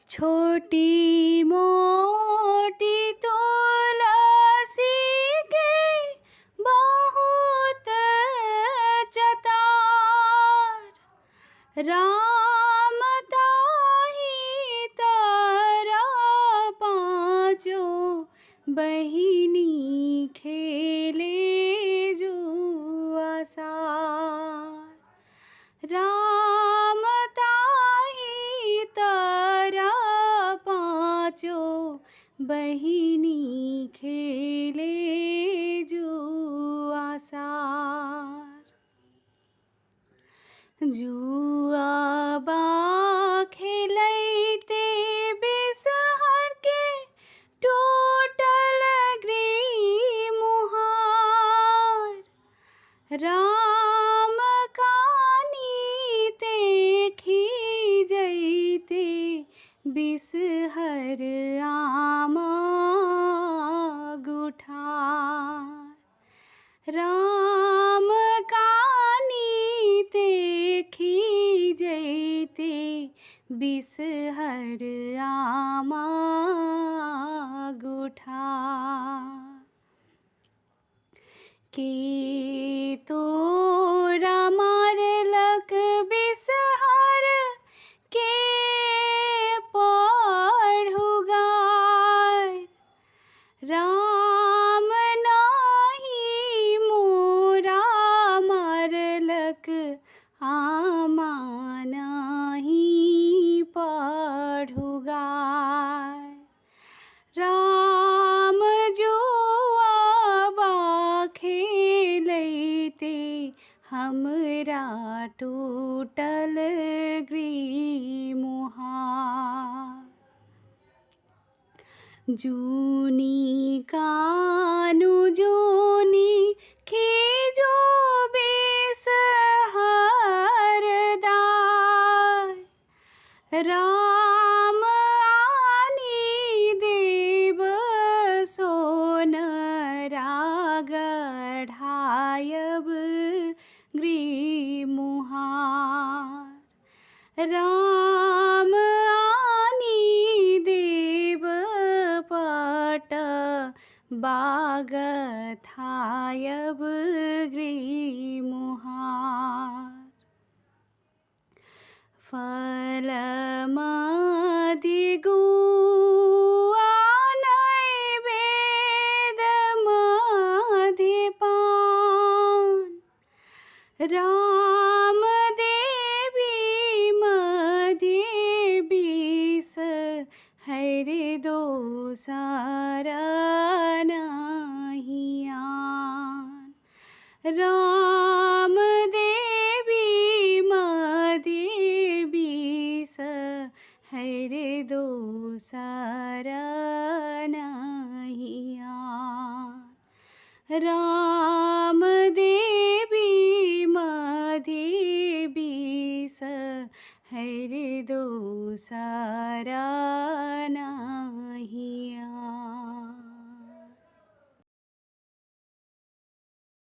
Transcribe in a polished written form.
छोटी मोटी तुलसी के बहुत चतार, राम ताहि तारा पाँचों बहिनी खेले जुआ सार। राम ताहि तारा पाँचों बहिनी खेले जुआ सार। जुआ बा खेलैते बिषहर के टूटल ग्रीमुहार, राम कानी देखी जैते बिषहर आमा गुठार। राम कानी देखी जैते बिषहर आमा गुठार। के तोरा मारलक बिषहर के पढ़ुगार, राम नाही मोरा मारलक आमा नाही पढ़ुगार। राम जुआ खेलैते हमरा टूटल ग्रीमुहार। जूनी कानु जूनी खीजो बिषहर दार, राम आनी देव सोनरा गढ़ायब ग्रीमुहार। राम आनी देव पट बागथायब ग्रीमुहार। फल मधि गुआ नैवेद मधि पान, राम देवी मधि बिष हरि दोसर नहि आन। राम देवी मधि बिष हरि दोसर नहि आन। राम देवी मधि बिष हरि दोसर नहि आन।